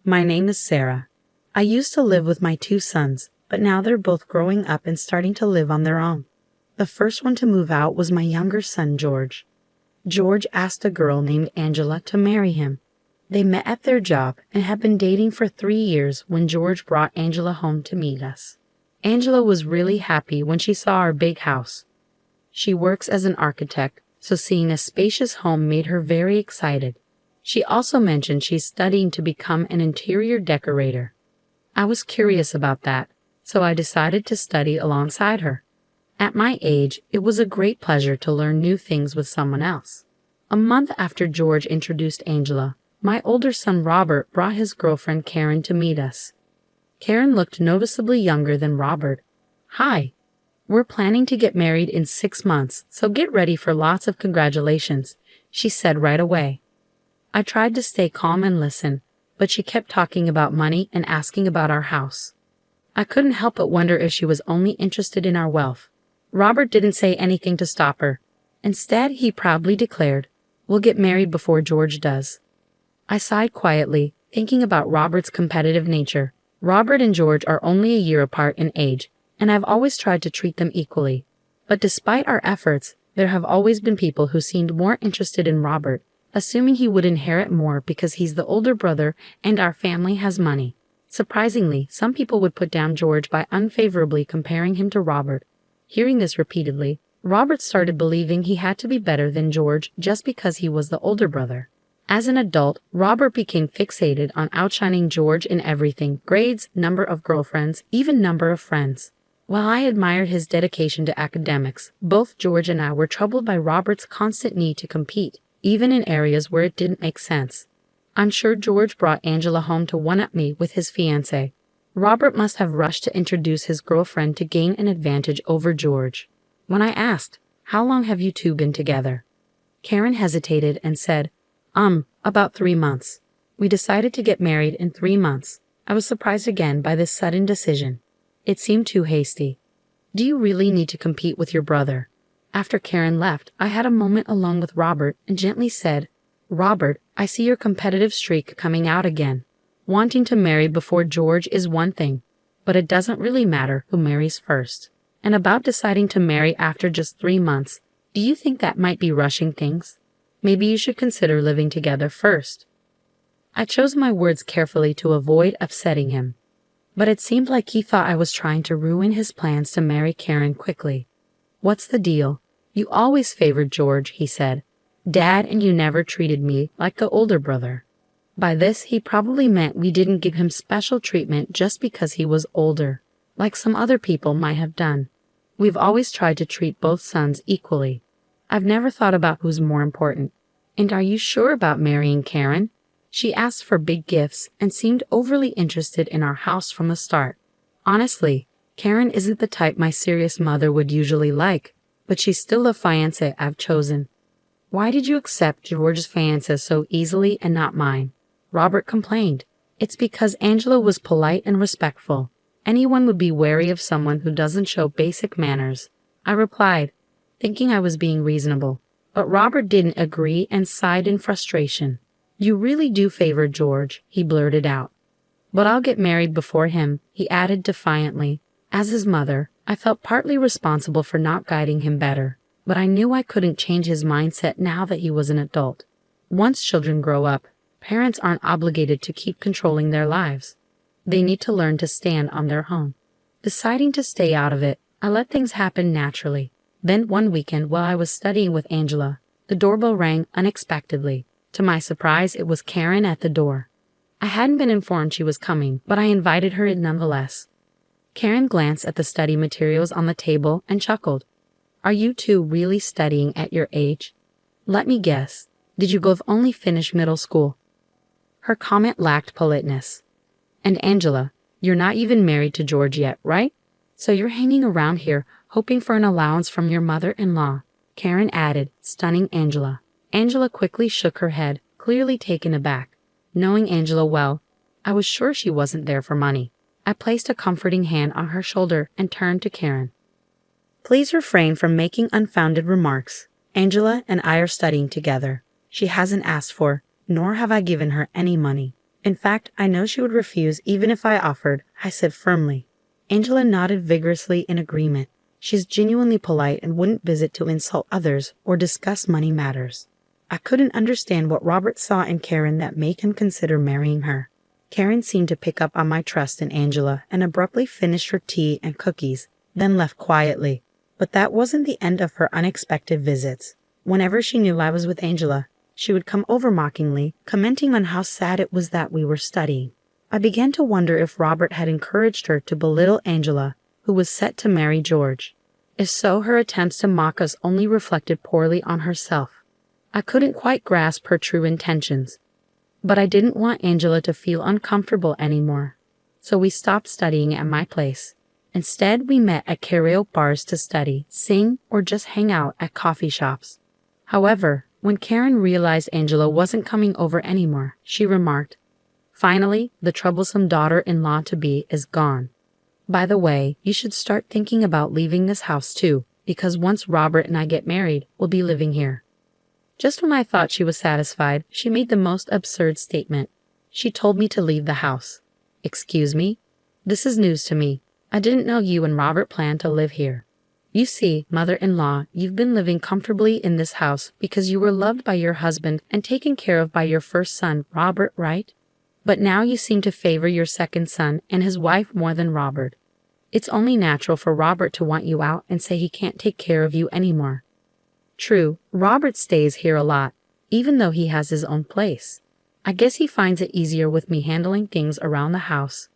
My name is Sarah. I used to live with my two sons, but now they're both growing up and starting to live on their own. The first one to move out was my younger son, George. George asked a girl named Angela to marry him. They met at their job and had been dating for 3 years when George brought Angela home to meet us. Angela was really happy when she saw our big house. She works as an architect, so seeing a spacious home made her very excited. She also mentioned she's studying to become an interior decorator. I was curious about that, so I decided to study alongside her. At my age, it was a great pleasure to learn new things with someone else. A month after George introduced Angela, my older son Robert brought his girlfriend Karen to meet us. Karen looked noticeably younger than Robert. "Hi. We're planning to get married in 6 months, so get ready for lots of congratulations," she said right away. I tried to stay calm and listen, but she kept talking about money and asking about our house. I couldn't help but wonder if she was only interested in our wealth. Robert didn't say anything to stop her. Instead, he proudly declared, "We'll get married before George does." I sighed quietly, thinking about Robert's competitive nature. Robert and George are only a year apart in age, and I've always tried to treat them equally. But despite our efforts, there have always been people who seemed more interested in Robert, assuming he would inherit more because he's the older brother and our family has money. Surprisingly, some people would put down George by unfavorably comparing him to Robert. Hearing this repeatedly, Robert started believing he had to be better than George just because he was the older brother. As an adult, Robert became fixated on outshining George in everything: grades, number of girlfriends, even number of friends. While I admired his dedication to academics, both George and I were troubled by Robert's constant need to compete, even in areas where it didn't make sense. I'm sure George brought Angela home to one-up me with his fiancé. Robert must have rushed to introduce his girlfriend to gain an advantage over George. When I asked, "How long have you two been together?" Karen hesitated and said, about 3 months. We decided to get married in 3 months. I was surprised again by this sudden decision. It seemed too hasty. Do you really need to compete with your brother? After Karen left, I had a moment alone with Robert and gently said, "Robert, I see your competitive streak coming out again. Wanting to marry before George is one thing, but it doesn't really matter who marries first. And about deciding to marry after just 3 months, do you think that might be rushing things? Maybe you should consider living together first." I chose my words carefully to avoid upsetting him, but it seemed like he thought I was trying to ruin his plans to marry Karen quickly. "What's the deal? You always favored George," he said. "Dad and you never treated me like the older brother." By this, he probably meant we didn't give him special treatment just because he was older, like some other people might have done. We've always tried to treat both sons equally. I've never thought about who's more important. "And are you sure about marrying Karen?" She asked for big gifts and seemed overly interested in our house from the start. Honestly, Karen isn't the type my serious mother would usually like, but she's still the fiancé I've chosen. "Why did you accept George's fiancé so easily and not mine?" Robert complained. "It's because Angela was polite and respectful. Anyone would be wary of someone who doesn't show basic manners," I replied, thinking I was being reasonable. But Robert didn't agree and sighed in frustration. "You really do favor George," he blurted out. "But I'll get married before him," he added defiantly. As his mother, I felt partly responsible for not guiding him better, but I knew I couldn't change his mindset now that he was an adult. Once children grow up, parents aren't obligated to keep controlling their lives. They need to learn to stand on their own. Deciding to stay out of it, I let things happen naturally. Then one weekend while I was studying with Angela, the doorbell rang unexpectedly. To my surprise, it was Karen at the door. I hadn't been informed she was coming, but I invited her in nonetheless. Karen glanced at the study materials on the table and chuckled. "Are you two really studying at your age? Let me guess, did you both only finish middle school?" Her comment lacked politeness. "And Angela, you're not even married to George yet, right? So you're hanging around here hoping for an allowance from your mother-in-law," Karen added, stunning Angela. Angela quickly shook her head, clearly taken aback. Knowing Angela well, I was sure she wasn't there for money. I placed a comforting hand on her shoulder and turned to Karen. "Please refrain from making unfounded remarks. Angela and I are studying together. She hasn't asked for, nor have I given her any money. In fact, I know she would refuse even if I offered, I said firmly. Angela nodded vigorously in agreement. She's genuinely polite and wouldn't visit to insult others or discuss money matters. I couldn't understand what Robert saw in Karen that made him consider marrying her. Karen seemed to pick up on my trust in Angela and abruptly finished her tea and cookies, then left quietly. But that wasn't the end of her unexpected visits. Whenever she knew I was with Angela, she would come over mockingly, commenting on how sad it was that we were studying. I began to wonder if Robert had encouraged her to belittle Angela, who was set to marry George. If so, her attempts to mock us only reflected poorly on herself. I couldn't quite grasp her true intentions. But I didn't want Angela to feel uncomfortable anymore. So we stopped studying at my place. Instead, we met at karaoke bars to study, sing, or just hang out at coffee shops. However, when Karen realized Angela wasn't coming over anymore, she remarked, "Finally, the troublesome daughter-in-law-to-be is gone. By the way, you should start thinking about leaving this house too, because once Robert and I get married, we'll be living here." Just when I thought she was satisfied, she made the most absurd statement. She told me to leave the house. Excuse me? This is news to me. I didn't know you and Robert planned to live here. You see, mother-in-law, you've been living comfortably in this house because you were loved by your husband and taken care of by your first son, Robert, right? But now you seem to favor your second son and his wife more than Robert. It's only natural for Robert to want you out and say he can't take care of you anymore. True, Robert stays here a lot, even though he has his own place. I guess he finds it easier with me handling things around the house.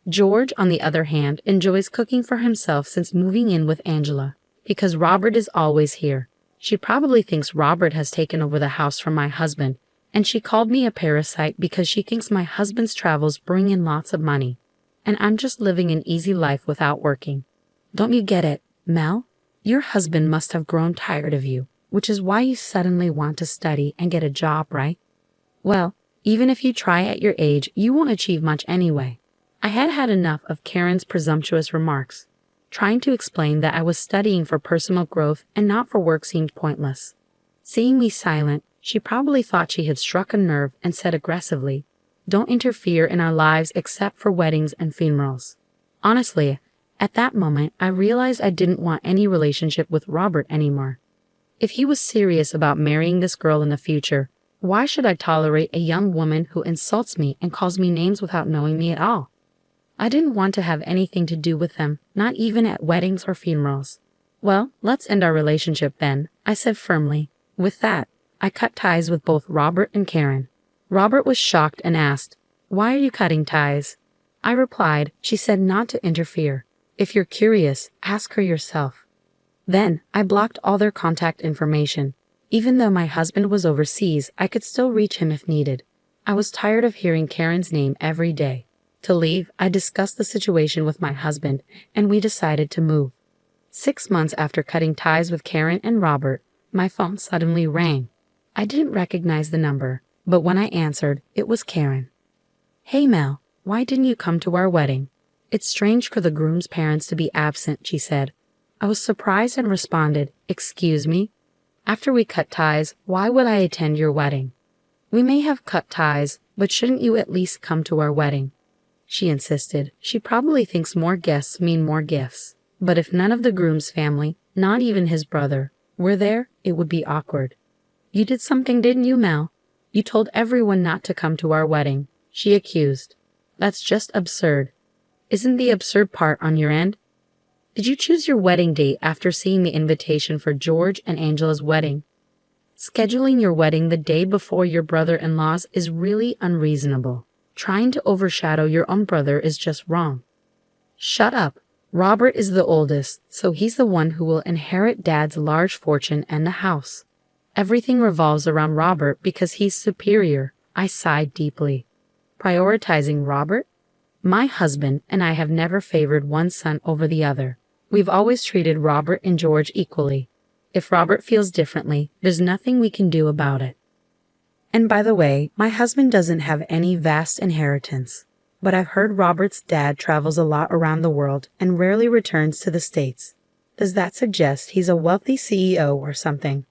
George, on the other hand, enjoys cooking for himself since moving in with Angela, because Robert is always here. She probably thinks Robert has taken over the house from my husband, and she called me a parasite because she thinks my husband's travels bring in lots of money, and I'm just living an easy life without working. Don't you get it, Mel? Your husband must have grown tired of you, which is why you suddenly want to study and get a job, right? Well, even if you try at your age, you won't achieve much anyway. I had had enough of Karen's presumptuous remarks. Trying to explain that I was studying for personal growth and not for work seemed pointless. Seeing me silent, she probably thought she had struck a nerve and said aggressively, "Don't interfere in our lives except for weddings and funerals." Honestly, at that moment, I realized I didn't want any relationship with Robert anymore. If he was serious about marrying this girl in the future, why should I tolerate a young woman who insults me and calls me names without knowing me at all? I didn't want to have anything to do with them, not even at weddings or funerals. "Well, let's end our relationship then," I said firmly. With that, I cut ties with both Robert and Karen. Robert was shocked and asked, "Why are you cutting ties?" I replied, "She said not to interfere. If you're curious, ask her yourself." Then, I blocked all their contact information. Even though my husband was overseas, I could still reach him if needed. I was tired of hearing Karen's name every day. To leave, I discussed the situation with my husband, and we decided to move. 6 months after cutting ties with Karen and Robert, my phone suddenly rang. I didn't recognize the number, but when I answered, it was Karen. "Hey Mel, why didn't you come to our wedding? It's strange for the groom's parents to be absent," she said. I was surprised and responded, "Excuse me? After we cut ties, why would I attend your wedding?" "We may have cut ties, but shouldn't you at least come to our wedding?" She insisted. She probably thinks more guests mean more gifts. But if none of the groom's family, not even his brother, were there, it would be awkward. "You did something, didn't you, Mel? You told everyone not to come to our wedding," she accused. "That's just absurd. Isn't the absurd part on your end? Did you choose your wedding date after seeing the invitation for George and Angela's wedding? Scheduling your wedding the day before your brother-in-law's is really unreasonable. Trying to overshadow your own brother is just wrong." "Shut up. Robert is the oldest, so he's the one who will inherit Dad's large fortune and the house. Everything revolves around Robert because he's superior." I sighed deeply. "Prioritizing Robert? My husband and I have never favored one son over the other. We've always treated Robert and George equally. If Robert feels differently, there's nothing we can do about it. And by the way, my husband doesn't have any vast inheritance, but I've heard Robert's dad travels a lot around the world and rarely returns to the States. Does that suggest he's a wealthy CEO or something?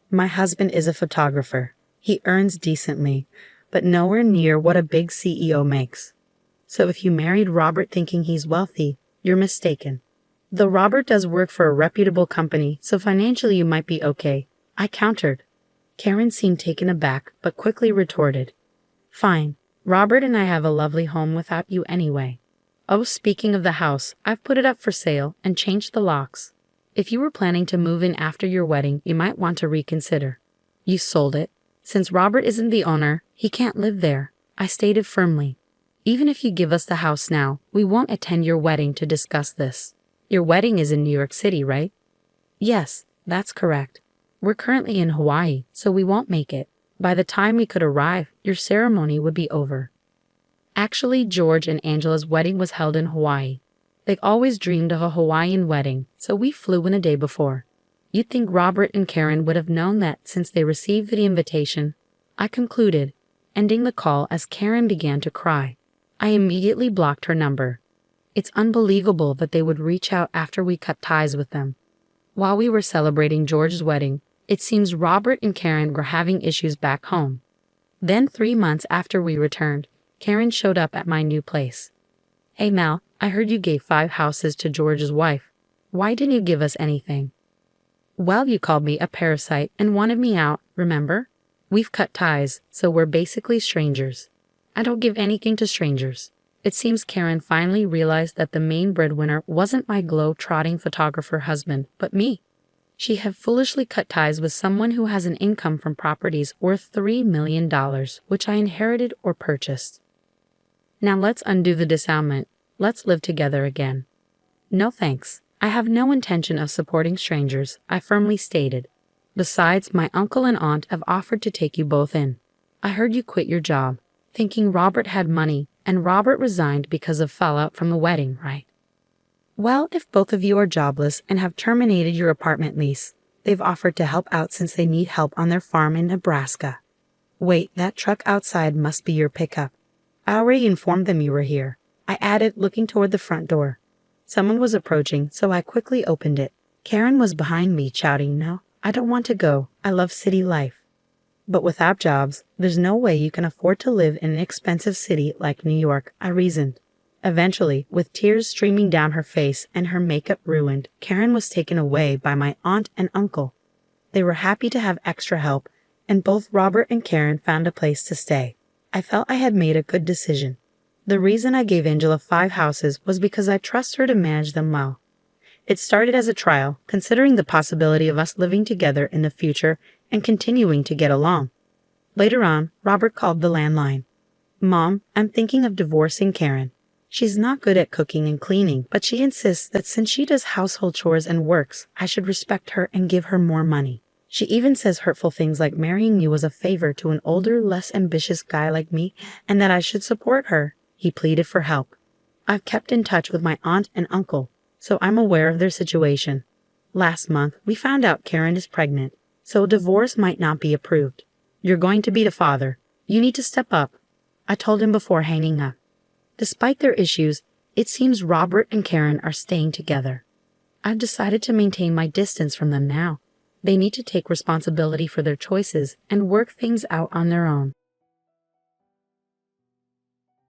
My husband is a photographer. He earns decently, but nowhere near what a big CEO makes. So if you married Robert thinking he's wealthy, you're mistaken. Though Robert does work for a reputable company, so financially you might be okay, I countered. Karen seemed taken aback, but quickly retorted. Fine. Robert and I have a lovely home without you anyway. Oh, speaking of the house, I've put it up for sale and changed the locks. If you were planning to move in after your wedding, you might want to reconsider. You sold it. Since Robert isn't the owner, he can't live there, I stated firmly. Even if you give us the house now, we won't attend your wedding to discuss this. Your wedding is in New York City, right? Yes, that's correct. We're currently in Hawaii, so we won't make it. By the time we could arrive, your ceremony would be over. Actually, George and Angela's wedding was held in Hawaii. They always dreamed of a Hawaiian wedding, so we flew in a day before. You'd think Robert and Karen would have known that since they received the invitation, I concluded, ending the call as Karen began to cry. I immediately blocked her number. It's unbelievable that they would reach out after we cut ties with them. While we were celebrating George's wedding, it seems Robert and Karen were having issues back home. Then 3 months after we returned, Karen showed up at my new place. Hey Mal, I heard you gave 5 houses to George's wife. Why didn't you give us anything? Well, you called me a parasite and wanted me out, remember? We've cut ties, so we're basically strangers. I don't give anything to strangers. It seems Karen finally realized that the main breadwinner wasn't my globe-trotting photographer husband, but me. She had foolishly cut ties with someone who has an income from properties worth $3 million, which I inherited or purchased. Now let's undo the disavowment. Let's live together again. No thanks. I have no intention of supporting strangers, I firmly stated. Besides, my uncle and aunt have offered to take you both in. I heard you quit your job, thinking Robert had money, and Robert resigned because of fallout from the wedding, right? Well, if both of you are jobless and have terminated your apartment lease, they've offered to help out since they need help on their farm in Nebraska. Wait, that truck outside must be your pickup. I already informed them you were here, I added, looking toward the front door. Someone was approaching, so I quickly opened it. Karen was behind me, shouting, No, I don't want to go. I love city life. But without jobs, there's no way you can afford to live in an expensive city like New York, I reasoned. Eventually, with tears streaming down her face and her makeup ruined, Karen was taken away by my aunt and uncle. They were happy to have extra help, and both Robert and Karen found a place to stay. I felt I had made a good decision. The reason I gave Angela 5 houses was because I trust her to manage them well. It started as a trial, considering the possibility of us living together in the future and continuing to get along. Later on, Robert called the landline. Mom, I'm thinking of divorcing Karen. She's not good at cooking and cleaning, but she insists that since she does household chores and works, I should respect her and give her more money. She even says hurtful things like marrying you was a favor to an older, less ambitious guy like me, and that I should support her. He pleaded for help. I've kept in touch with my aunt and uncle, so I'm aware of their situation. Last month, we found out Karen is pregnant, so a divorce might not be approved. You're going to be the father. You need to step up, I told him before hanging up. Despite their issues, it seems Robert and Karen are staying together. I've decided to maintain my distance from them now. They need to take responsibility for their choices and work things out on their own.